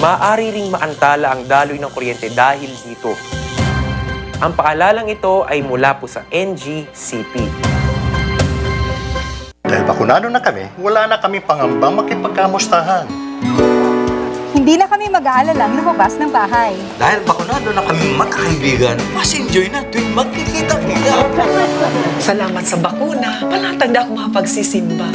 maaari ring maantala ang daloy ng kuryente dahil dito. Ang paalalang ito ay mula po sa NGCP. Dahil bakunado na kami, wala na kami pangambang makipagkamustahan. Hindi na kami mag-aalalang lumabas ng bahay. Dahil bakunado na kami magkakaibigan, mas enjoy na tuwing magkikita-kita. Salamat sa bakuna, palatag na ako makapagsisimba.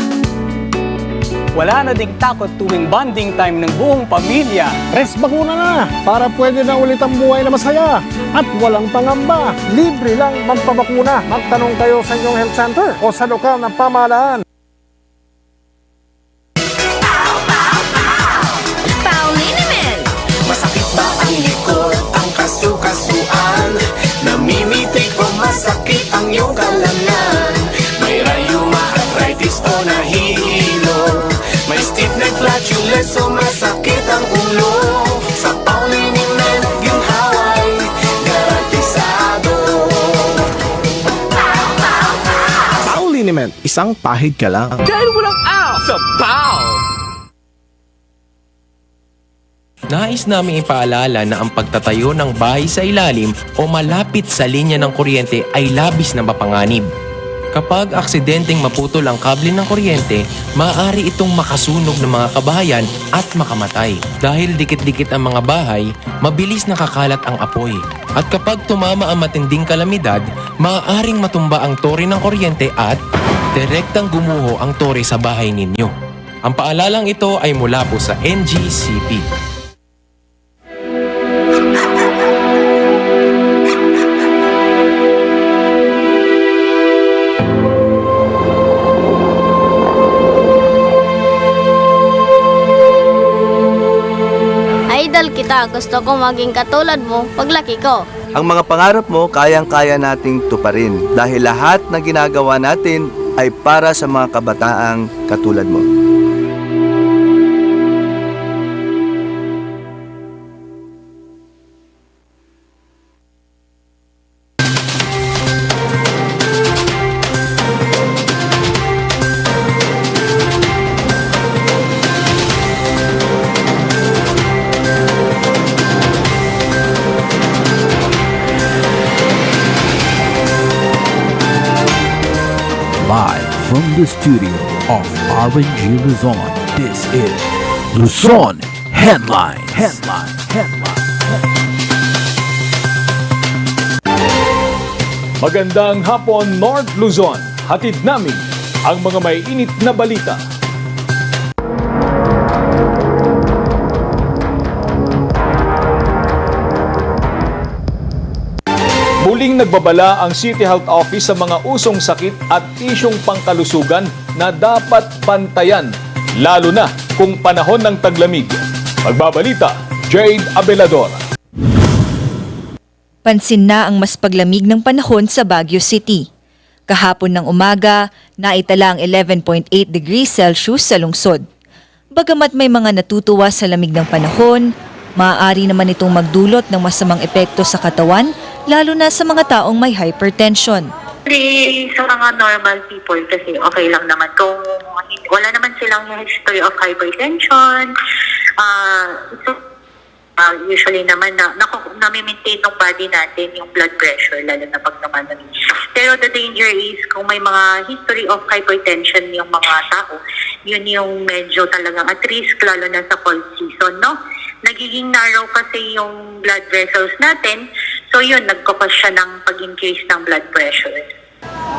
Wala na ding takot tuwing bonding time ng buong pamilya. Res bakuna na para pwede na ulit ang buhay na masaya at walang pangamba. Libre lang magpabakuna. Magtanong kayo sa inyong health center o sa lokal ng pamahalaan. Masakit ba ang likod, ang kasukasuan? Namimitig o masakit ang iyong kalamnan? May rayuma, arthritis o nahihilo? May stiff neck, flatulence o masakit ang ulo? Sa Pauliniment, ginhaway, garantisado. Pauliniment, isang pahid ka lang. Dahil walang out sa POW! Nais namin ipaalala na ang pagtatayo ng bahay sa ilalim o malapit sa linya ng kuryente ay labis na mapanganib. Kapag aksidenteng maputol ang kable ng kuryente, maaari itong makasunog ng mga kabahayan at makamatay. Dahil dikit-dikit ang mga bahay, mabilis nakakalat ang apoy. At kapag tumama ang matinding kalamidad, maaaring matumba ang tore ng kuryente at direktang gumuho ang tore sa bahay ninyo. Ang paalalang ito ay mula po sa NGCP. Idol kita, gusto ko maging katulad mo paglaki ko. Ang mga pangarap mo, kayang-kaya nating tuparin dahil lahat na ginagawa natin ay para sa mga kabataang katulad mo. Live from the studio of RNG Luzon, this is Luzon Headlines. Magandang hapon, North Luzon. Hatid namin ang mga may init na balita. Muling nagbabala ang City Health Office sa mga usong sakit at isyong pangkalusugan na dapat pantayan, lalo na kung panahon ng taglamig. Magbabalita, Jade Abelador. Pansin na ang mas paglamig ng panahon sa Baguio City. Kahapon ng umaga, naitala ang 11.8 degrees Celsius sa lungsod. Bagamat may mga natutuwa sa lamig ng panahon, maaari naman itong magdulot ng masamang epekto sa katawan, lalo na sa mga taong may hypertension. Sa mga normal people kasi okay lang naman. Kung wala naman silang history of hypertension, usually naman nami-maintain ng body natin yung blood pressure, lalo na pag naman. Pero the danger is kung may mga history of hypertension yung mga tao, yun yung medyo talagang at risk, lalo na sa cold season, no? Nagiging narrow kasi yung blood vessels natin, so yun, nagkakos siya ng pag-increase ng blood pressure.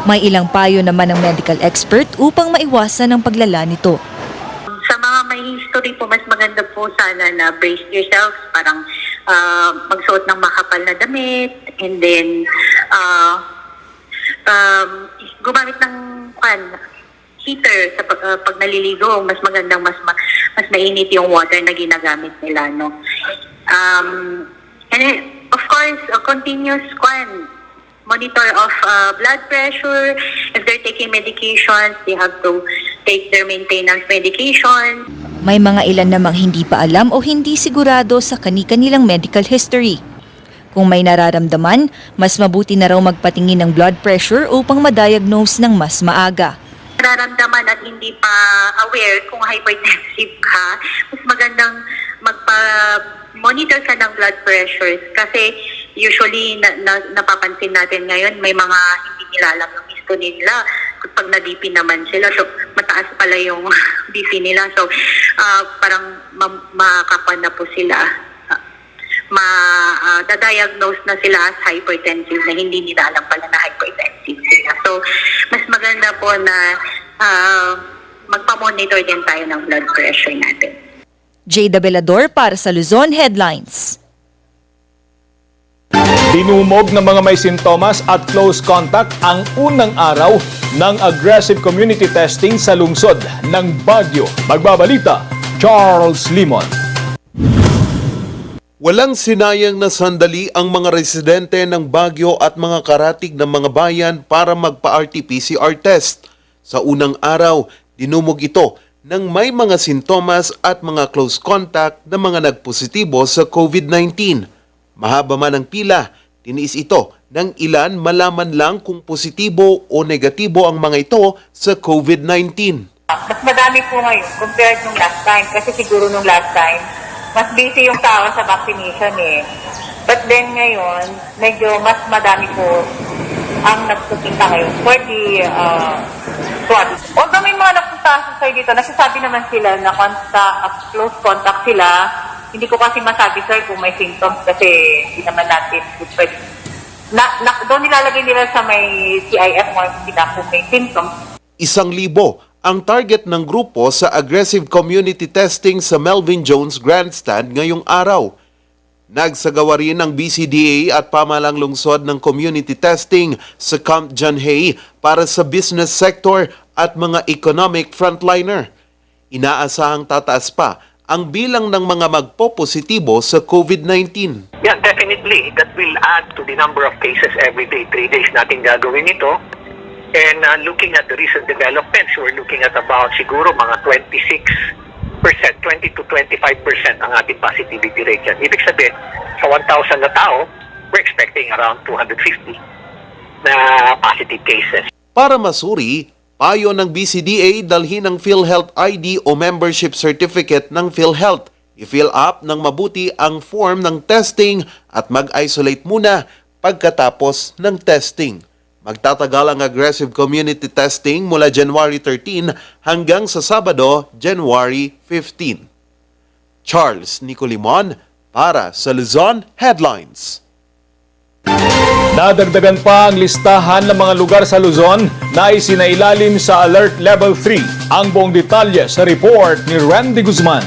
May ilang payo naman ng medical expert upang maiwasan ang paglala nito. Sa mga may history po, mas maganda po sana na brace yourselves, parang magsuot ng makapal na damit, and then gumamit ng heater sa pag naliligo. Mas magandang mas mainit yung water na ginagamit nila, no? And then, of course, continuous monitor of blood pressure. If they're taking medications, they have to take their maintenance medication. May mga ilan namang hindi pa alam o hindi sigurado sa kani-kanilang medical history. Kung may nararamdaman, mas mabuti na raw magpatingin ng blood pressure upang ma-diagnose ng mas maaga. Nararamdaman at hindi pa aware kung hypertensive ka, mas magandang monitor ka ng blood pressures kasi usually napapansin natin ngayon may mga hindi nila alam yung history nila. Pag na-BP naman sila, so mataas pala yung BP nila. So parang makakakuha na po sila. Da-diagnose na sila as hypertensive na hindi nila alam pala na hypertensive sila. So mas maganda po na magpa-monitor din tayo ng blood pressure natin. Jada Velador para sa Luzon Headlines. Dinumog ng mga may sintomas at close contact ang unang araw ng aggressive community testing sa lungsod ng Baguio. Magbabalita, Charles Limon. Walang sinayang na sandali ang mga residente ng Baguio at mga karatig ng mga bayan para magpa-RT-PCR test. Sa unang araw, dinumog ito ng may mga sintomas at mga close contact na mga nagpositibo sa COVID-19. Mahaba man ang pila, tiniis ito ng ilan malaman lang kung positibo o negatibo ang mga ito sa COVID-19. Mas madami po ngayon compared nung last time kasi siguro nung last time mas busy yung tao sa vaccination eh. But then ngayon, medyo mas madami po ang nagpupunta ngayon for the squad. Although may mga nagpunta sa dito, nagsasabi naman sila na close contact sila. Hindi ko kasi masabi sir kung may symptoms kasi hindi naman natin pwede. Doon nilalagay nila sa may CIF mo hindi na kung may symptoms. 1,000 ang target ng grupo sa aggressive community testing sa Melvin Jones Grandstand ngayong araw. Nagsagawa rin ng BCDA at pamahalang lungsod ng community testing sa Camp John Hay para sa business sector at mga economic frontliner. Inaasahang tataas pa ang bilang ng mga magpopositibo sa COVID-19. Yeah, definitely. That will add to the number of cases every day. 3 days natin gagawin ito. And looking at the recent developments, we're looking at about siguro mga 26%, 20 to 25% ang ating positivity rate yan. Ibig sabihin, sa 1,000 na tao, we're expecting around 250 na positive cases. Para masuri, payo ng BCDA dalhin ang PhilHealth ID o membership certificate ng PhilHealth. I-fill up ng mabuti ang form ng testing at mag-isolate muna pagkatapos ng testing. Magtatagal ang aggressive community testing mula January 13 hanggang sa Sabado, January 15. Charles Nicolimon para sa Luzon Headlines. Nadagdagan pa ang listahan ng mga lugar sa Luzon na isinailalim sa Alert Level 3. Ang buong detalye sa report ni Randy Guzman.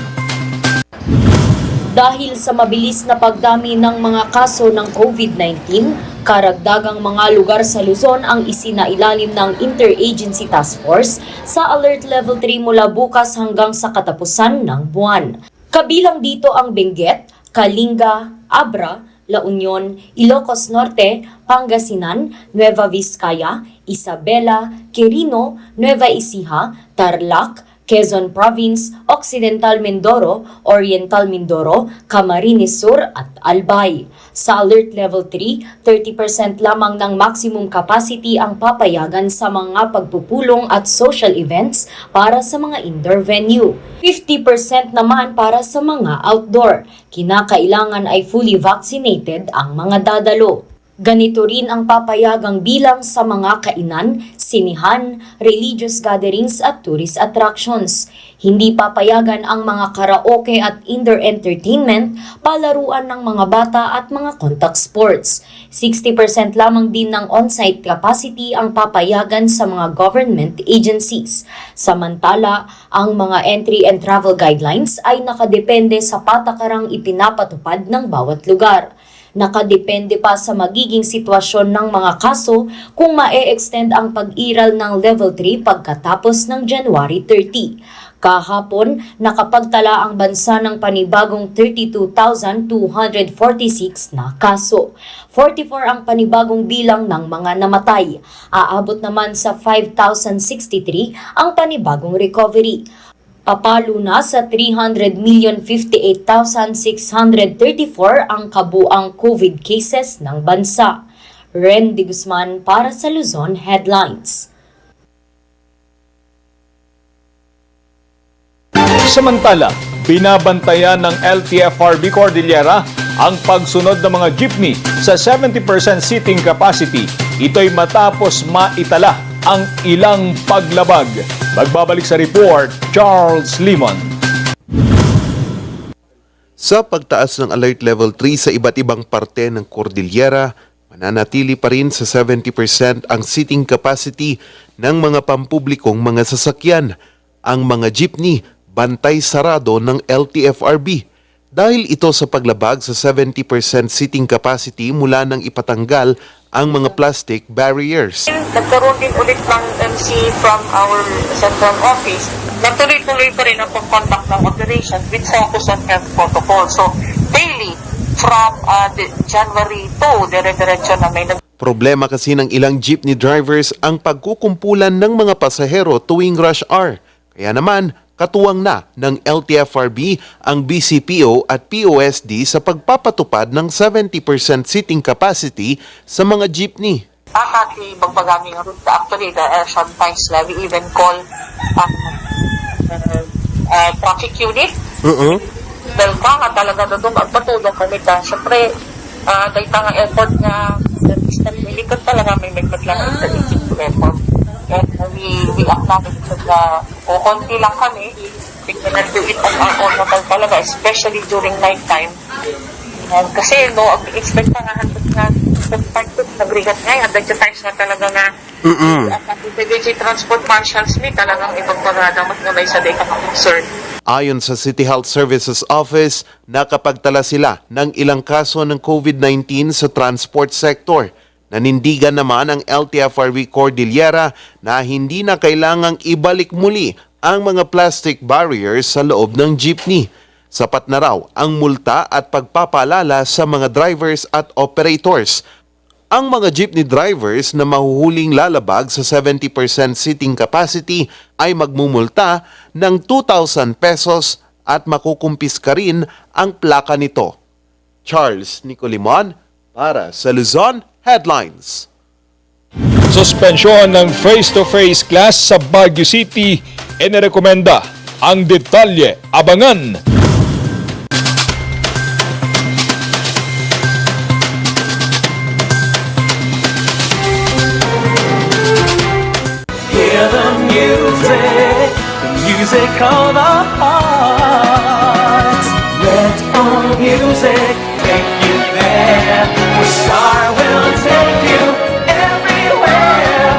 Dahil sa mabilis na pagdami ng mga kaso ng COVID-19, karagdagang mga lugar sa Luzon ang isinailalim ng Interagency Task Force sa Alert Level 3 mula bukas hanggang sa katapusan ng buwan. Kabilang dito ang Benguet, Kalinga, Abra, La Union, Ilocos Norte, Pangasinan, Nueva Vizcaya, Isabela, Quirino, Nueva Ecija, Tarlac, Quezon Province, Occidental Mindoro, Oriental Mindoro, Camarines Sur at Albay. Sa Alert Level 3, 30% lamang ng maximum capacity ang papayagan sa mga pagpupulong at social events para sa mga indoor venue. 50% naman para sa mga outdoor. Kinakailangan ay fully vaccinated ang mga dadalo. Ganito rin ang papayagang bilang sa mga kainan, sinihan, religious gatherings at tourist attractions. Hindi papayagan ang mga karaoke at indoor entertainment, palaruan ng mga bata at mga contact sports. 60% lamang din ng on-site capacity ang papayagan sa mga government agencies. Samantala, ang mga entry and travel guidelines ay nakadepende sa patakarang ipinapatupad ng bawat lugar. Nakadepende pa sa magiging sitwasyon ng mga kaso kung ma-extend ang pag-iral ng Level 3 pagkatapos ng January 30. Kahapon, nakapagtala ang bansa ng panibagong 32,246 na kaso. 44 ang panibagong bilang ng mga namatay. Aabot naman sa 5,063 ang panibagong recovery. Papalo na sa 300,058,634 ang kabuang COVID cases ng bansa. Randy Guzman para sa Luzon Headlines. Samantala, Binabantayan ng LTFRB Cordillera ang pagsunod ng mga jeepney sa 70% seating capacity. Ito'y matapos maitala ang ilang paglabag. Magbabalik sa report, Charles Limon. Sa pagtaas ng Alert Level 3 sa iba't ibang parte ng Cordillera, mananatili pa rin sa 70% ang seating capacity ng mga pampublikong mga sasakyan. Ang mga jeepney, bantay sarado ng LTFRB. Dahil ito sa paglabag sa 70% seating capacity mula nang ipatanggal ang mga plastic barriers. Nagkaroon din ulit ng MC from our central office. Nagtuloy-tuloy pa rin ang pag-conduct ng operations with focus on health protocol. So, daily, from January 2, dire-diretso na may Problema kasi ng ilang jeepney drivers ang pagkukumpulan ng mga pasahero tuwing rush hour. Kaya naman, katuwang na ng LTFRB ang BCPO at POSD sa pagpapatupad ng 70% seating capacity sa mga jeepney. Akati bagbagami ng route. Actually, there are sometimes we even call traffic unit. Dahil nga talaga doon magpatulong kami dahil syempre dahil nga effort nga ilikot talaga may magpatlang sa effort. And we acknowledge that konti lang kami. We cannot do it on our own naman talaga, especially during night time. Kasi expect pa nga nagrigat nga, at the times na talaga nga ang PBG Transport Marshals me talagang ibang parada mas nabay sa day ka concern. Ayon sa City Health Services Office, nakapagtala sila ng ilang kaso ng COVID-19 sa transport sector. Nanindigan naman ang LTFRB Cordillera na hindi na kailangang ibalik muli ang mga plastic barriers sa loob ng jeepney. Sapat na raw ang multa at pagpapaalala sa mga drivers at operators. Ang mga jeepney drivers na mahuhuling lalabag sa 70% seating capacity ay magmumulta ng 2,000 pesos at makukumpiska rin ang plaka nito. Charles Nicolimon para sa Luzon Headlines. Suspensyon ng face-to-face class sa Baguio City, inirekomenda. Ang detalye, abangan! Hear the music of our hearts. Let all music take you there. The star will take you everywhere,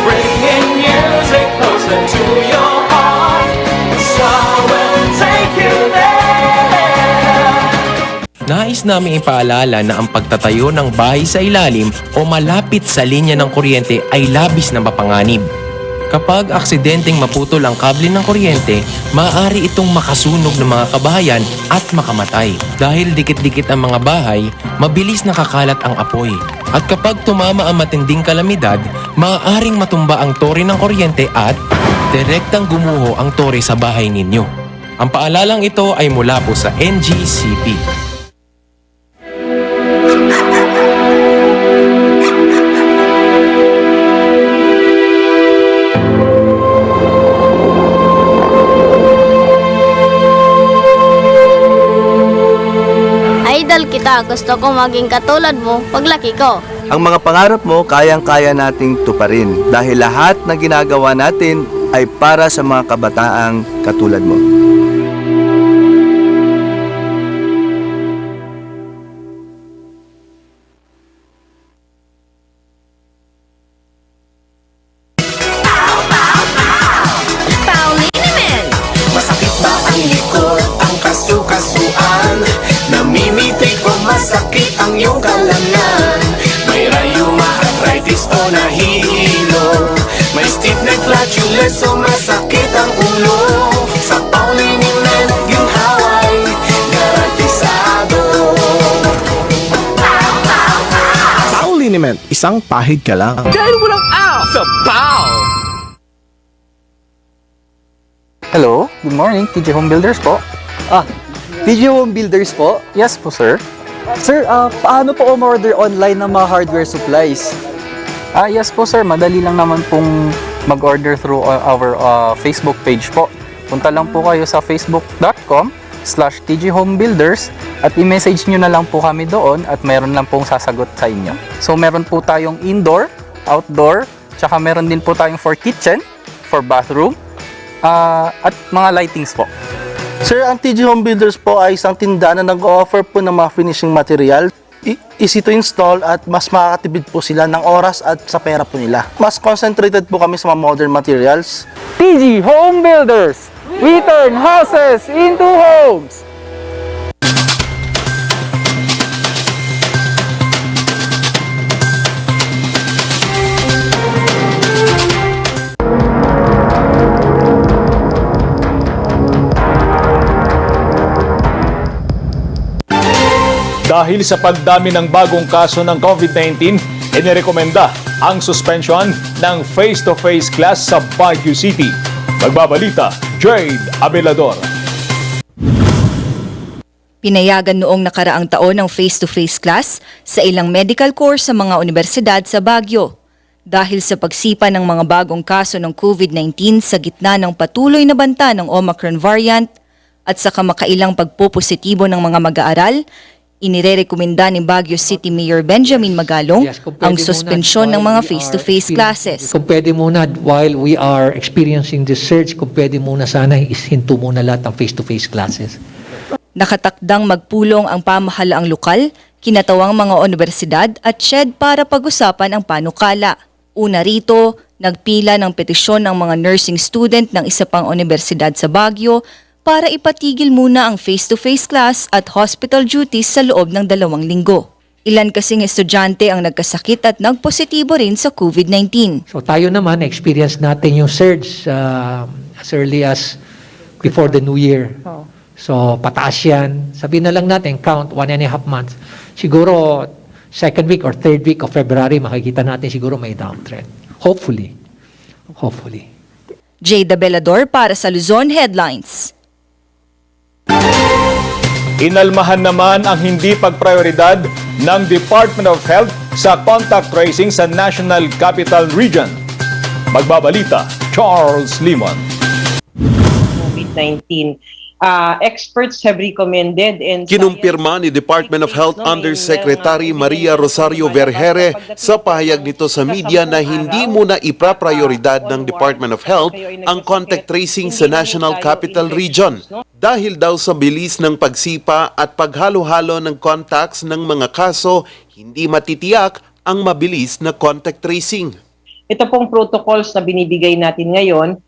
bringing music closer to your heart. The star will take you there. Nais namin ipaalala na ang pagtatayo ng bahay sa ilalim o malapit sa linya ng kuryente ay labis na mapanganib. Kapag aksidenteng maputol ang kable ng kuryente, maaari itong makasunog ng mga kabahayan at makamatay. Dahil dikit-dikit ang mga bahay, mabilis nakakalat ang apoy. At kapag tumama ang matinding kalamidad, maaaring matumba ang tore ng kuryente at direktang gumuho ang tore sa bahay ninyo. Ang paalalang ito ay mula po sa NGCP. Idol kita, gusto ko maging katulad mo paglaki ko. Ang mga pangarap mo, kayang-kaya nating tuparin dahil lahat na ginagawa natin ay para sa mga kabataang katulad mo. Masakit ba ang likod, ang kasu-kasuan? Namimitig o masakit ang iyong kalamnan? May rayuma, arthritis o nahihilo? May stiff neck, flatulence o masakit ang ulo? Sa Pauliniment, ginhaway, garantisado. Pauliniment, isang pahid ka lang. Dahil walang out sa PAW! Hello, good morning, TJ Home Builders po. TJ Home Builders po? Yes po, sir. Sir, paano po umorder online ng mga hardware supplies? Yes po, sir. Madali lang naman pong mag-order through our Facebook page po. Punta lang po kayo sa facebook.com www.tghomebuilders at i-message nyo na lang po kami doon at meron lang pong sasagot sa inyo. So meron po tayong indoor, outdoor, tsaka meron din po tayong for kitchen, for bathroom, at mga lightings po. Sir, ang TG Home Builders po ay isang tindahan na nag-offer po ng mga finishing material. Easy to install at mas makakatipid po sila ng oras at sa pera po nila. Mas concentrated po kami sa mga modern materials. TG Home Builders! We turn houses into homes! Dahil sa pagdami ng bagong kaso ng COVID-19, inirekomenda ang suspension ng face-to-face class sa Baguio City. Magbabalita, Jade Abelador. Pinayagan noong nakaraang taon ng face-to-face class sa ilang medical course sa mga universidad sa Baguio. Dahil sa pagsipa ng mga bagong kaso ng COVID-19 sa gitna ng patuloy na banta ng Omicron variant at sa kamakailang pagpopositibo ng mga mag-aaral, inirerekomenda ni Baguio City Mayor Benjamin Magalong ang suspensyon ng mga face-to-face classes. Kung pwede muna, while we are experiencing this surge, kung pwede muna sana isinto muna lahat ng face-to-face classes. Nakatakdang magpulong ang pamahalaang lokal, kinatawang mga universidad at SHED para pag-usapan ang panukala. Una rito, nagpila ng petisyon ng mga nursing student ng isa pang universidad sa Baguio para ipatigil muna ang face-to-face class at hospital duties sa loob ng 2 linggo. Ilan kasing estudyante ang nagkasakit at nagpositibo rin sa COVID-19. So tayo naman, experience natin yung surge as early as before the New Year. So pataas yan. Sabihin na lang natin, count 1.5 months. Siguro, second week or third week of February, makikita natin siguro may downtrend. Hopefully. Hopefully. Jade Abelador para sa Luzon Headlines. Inalmahan naman ang hindi pagprioridad ng Department of Health sa contact tracing sa National Capital Region. Magbabalita, Charles Limon. COVID-19. Experts have recommended and Kinumpirma ni Department of Health Undersecretary Maria Rosario Vergere sa pahayag nito sa media na hindi muna ipraprioridad ng Department of Health ang contact tracing sa National Capital Region dahil daw sa bilis ng pagsipa at paghalo-halo ng contacts ng mga kaso, hindi matitiyak ang mabilis na contact tracing. Ito pong protocols na binibigay natin ngayon,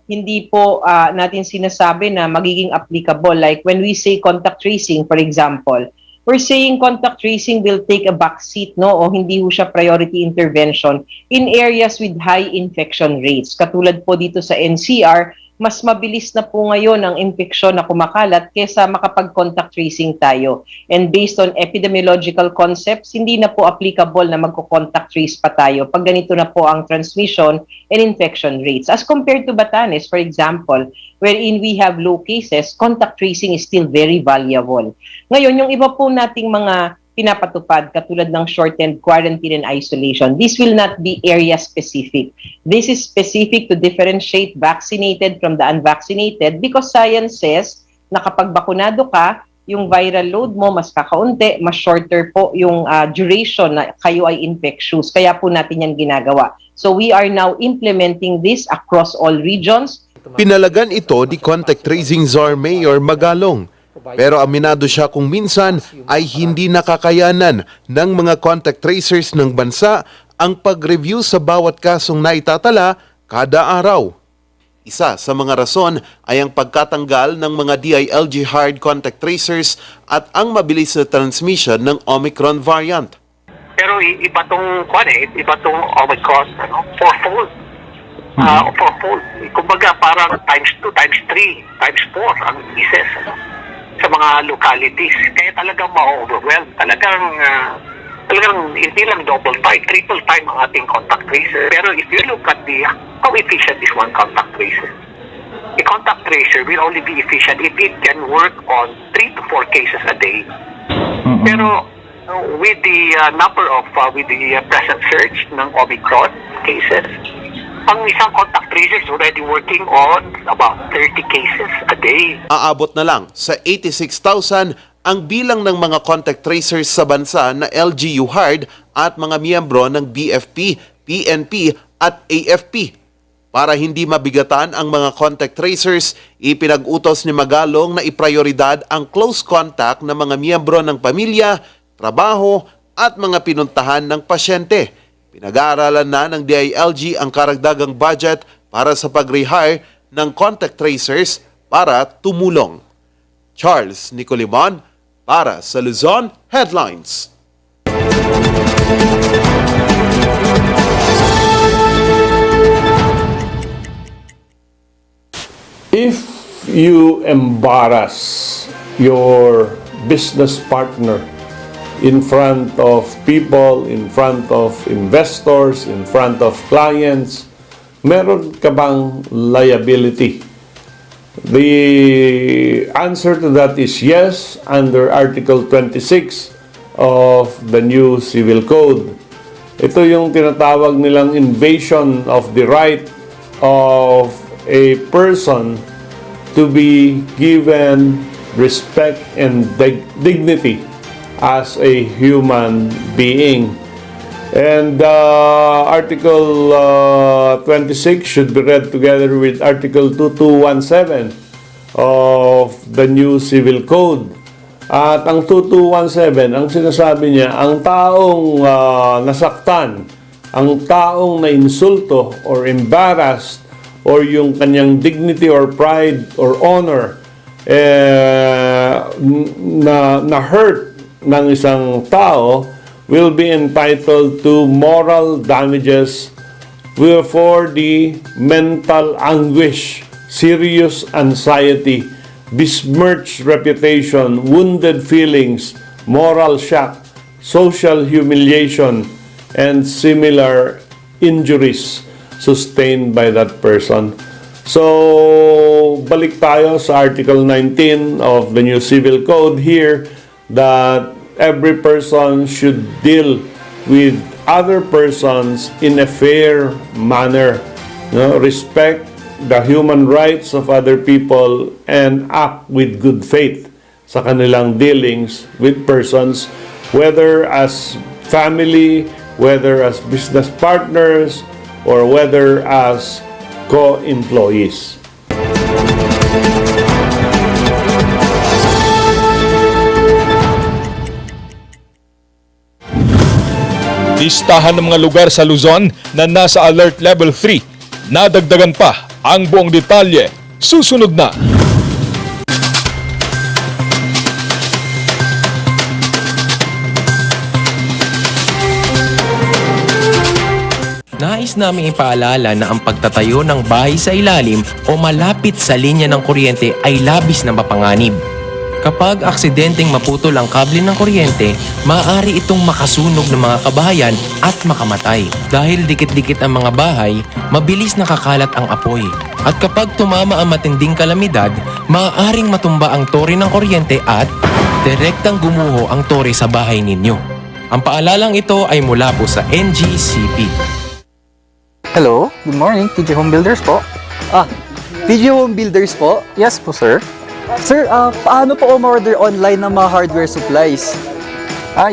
hindi po natin sinasabi na magiging applicable. Like when we say contact tracing, for example, we're saying contact tracing will take a backseat, no? O hindi ho siya priority intervention in areas with high infection rates. Katulad po dito sa NCR, mas mabilis na po ngayon ang infeksyon na kumakalat kesa makapag-contact tracing tayo. And based on epidemiological concepts, hindi na po applicable na magko-contact trace pa tayo pag ganito na po ang transmission and infection rates. As compared to Batanes, for example, wherein we have low cases, contact tracing is still very valuable. Ngayon, yung iba po nating mga pinapatupad katulad ng shortened quarantine and isolation, this will not be area-specific. This is specific to differentiate vaccinated from the unvaccinated because science says na kapag bakunado ka, yung viral load mo mas kakaunti, mas shorter po yung duration na kayo ay infectious. Kaya po natin yan ginagawa. So we are now implementing this across all regions. Pinalagan ito ni contact tracing czar Mayor Magalong. Pero aminado siya kung minsan ay hindi nakakayanan ng mga contact tracers ng bansa ang pag-review sa bawat kasong naitatala kada araw. Isa sa mga rason ay ang pagkatanggal ng mga DILG hard contact tracers at ang mabilis na transmission ng Omicron variant. Pero iba tong Omicron, fourfold. Fourfold. Kumbaga parang times 2, times 3, times 4 ang cases sa mga localities. Kaya talagang ma-overwhelm. Talagang hindi lang double time, triple time ang ating contact tracer. Pero if you look at how efficient is one contact tracer? A contact tracer will only be efficient if it can work on 3 to 4 cases a day. Pero with the with the present surge ng Omicron cases, ang isang contact tracers already working on about 30 cases a day. Aabot na lang sa 86,000 ang bilang ng mga contact tracers sa bansa na LGU hired at mga miyembro ng BFP, PNP at AFP. Para hindi mabigatan ang mga contact tracers, ipinag-utos ni Magalong na iprioridad ang close contact ng mga miyembro ng pamilya, trabaho at mga pinuntahan ng pasyente. Pinag-aaralan na ng DILG ang karagdagang budget para sa pag-rehire ng contact tracers para tumulong. Charles Nicolimon para sa Luzon Headlines. If you embarrass your business partner in front of people, in front of investors, in front of clients, meron ka bang liability? The answer to that is yes, under Article 26 of the new Civil Code. Ito yung tinatawag nilang invasion of the right of a person to be given respect and dignity as a human being. And Article 26 should be read together with Article 2217 of the new Civil Code. At ang 2217, ang sinasabi niya, ang taong nasaktan, ang taong na-insulto or embarrassed, or yung kanyang dignity or pride or honor na hurt ng isang tao will be entitled to moral damages for the mental anguish, serious anxiety, besmirched reputation, wounded feelings, moral shock, social humiliation, and similar injuries sustained by that person. So, balik tayo sa Article 19 of the new Civil Code here that every person should deal with other persons in a fair manner. Respect the human rights of other people and act with good faith sa kanilang dealings with persons, whether as family, whether as business partners, or whether as co-employees. Listahan ng mga lugar sa Luzon na nasa Alert Level 3. Nadagdagan pa ang buong detalye. Susunod na. Nais namin ipaalala na ang pagtatayo ng bahay sa ilalim o malapit sa linya ng kuryente ay labis na mapanganib. Kapag aksidenteng maputol ang kable ng kuryente, maaari itong makasunog ng mga kabahayan at makamatay. Dahil dikit-dikit ang mga bahay, mabilis nakakalat ang apoy. At kapag tumama ang matinding kalamidad, maaaring matumba ang tore ng kuryente at direktang gumuho ang tore sa bahay ninyo. Ang paalalang ito ay mula po sa NGCP. Hello, good morning, TG Home Builders po. TG Home Builders po? Yes po, sir. Sir, paano po umorder online ng mga hardware supplies?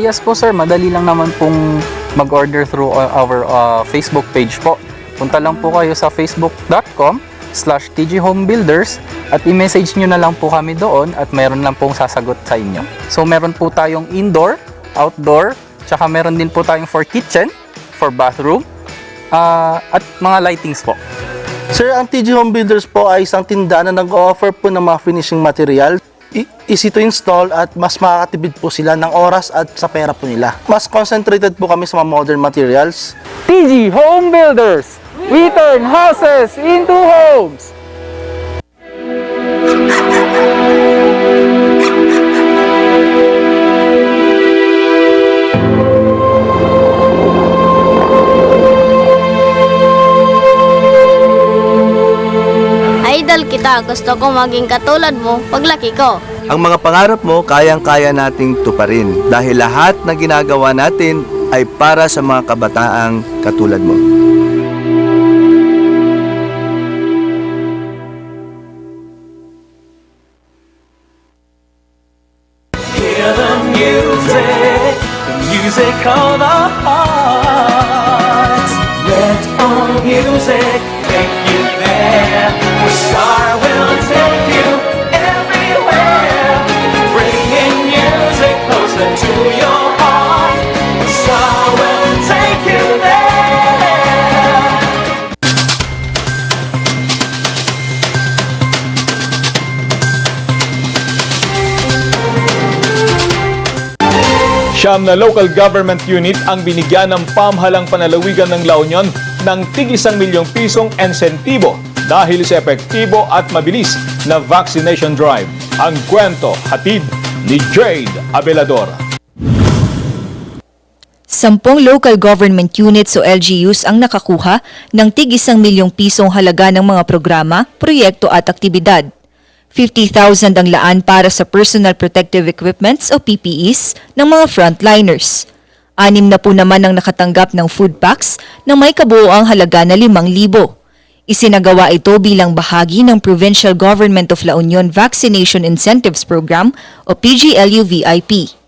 Yes po, sir. Madali lang naman pong mag-order through our Facebook page po. Punta lang po kayo sa facebook.com/tghomebuilders at i-message nyo na lang po kami doon at meron lang pong sasagot sa inyo. So, meron po tayong indoor, outdoor, tsaka meron din po tayong for kitchen, for bathroom, at mga lightings po. Sir, ang TG Home Builders po ay isang tindahan na nag-offer po ng mga finishing material. Easy to install at mas makakatipid po sila ng oras at sa pera po nila. Mas concentrated po kami sa mga modern materials. TG Home Builders! We turn houses into homes! Idol kita, gusto ko maging katulad mo paglaki ko. Ang mga pangarap mo, kayang-kaya nating tuparin dahil lahat na ginagawa natin ay para sa mga kabataang katulad mo. the music of the heart. Let all music take you there. The star will take you everywhere, bringing music closer to your heart. The star will take you there. Siyam na local government unit ang binigyan ng pamahalang panalawigan ng La Union ng tig 1 milyong pisong insentibo dahil sa epektibo at mabilis na vaccination drive. Ang kwento hatid ni Jade Abelador. 10 local government units o LGUs ang nakakuha ng tig 1 milyong pisong halaga ng mga programa, proyekto at aktibidad. 50,000 ang laan para sa personal protective equipments o PPEs ng mga frontliners. 6 na po naman ang nakatanggap ng food packs na may kabuoang halaga na 5,000. Isinagawa ito bilang bahagi ng Provincial Government of La Union Vaccination Incentives Program o PGLU-VIP.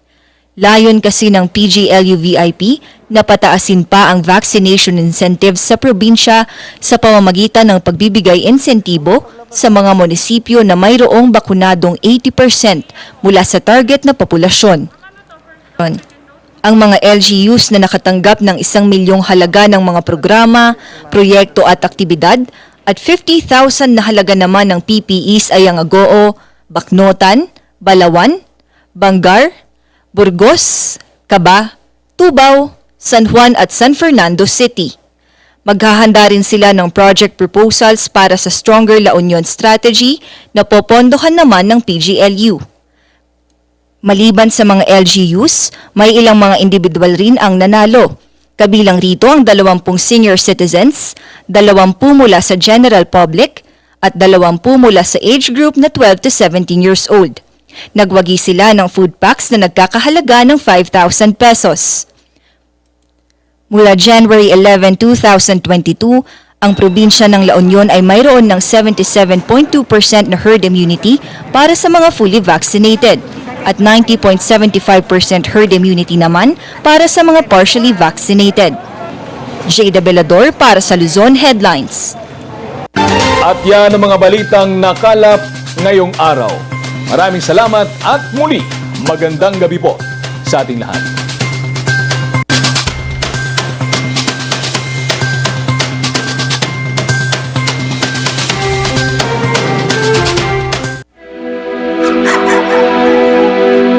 Layon kasi ng PGLU-VIP na pataasin pa ang vaccination incentives sa probinsya sa pamamagitan ng pagbibigay insentibo sa mga munisipyo na mayroong bakunadong 80% mula sa target na populasyon. Ang mga LGUs na nakatanggap ng 1 milyong halaga ng mga programa, proyekto at aktibidad at 50,000 na halaga naman ng PPEs ay ang Agoo, Bacnotan, Balawan, Bangar, Burgos, Caba, Tubao, San Juan at San Fernando City. Maghahanda rin sila ng project proposals para sa Stronger La Union Strategy na popondohan naman ng PGLU. Maliban sa mga LGUs, may ilang mga individual rin ang nanalo. Kabilang rito ang 20 senior citizens, 20 mula sa general public, at 20 mula sa age group na 12 to 17 years old. Nagwagi sila ng food packs na nagkakahalaga ng 5,000 pesos. Mula January 11, 2022, ang probinsya ng La Union ay mayroon ng 77.2% na herd immunity para sa mga fully vaccinated at 90.75% herd immunity naman para sa mga partially vaccinated. Jade Abelador para sa Luzon Headlines. At yan ang mga balitang nakalap ngayong araw. Maraming salamat at muli magandang gabi po sa ating lahat.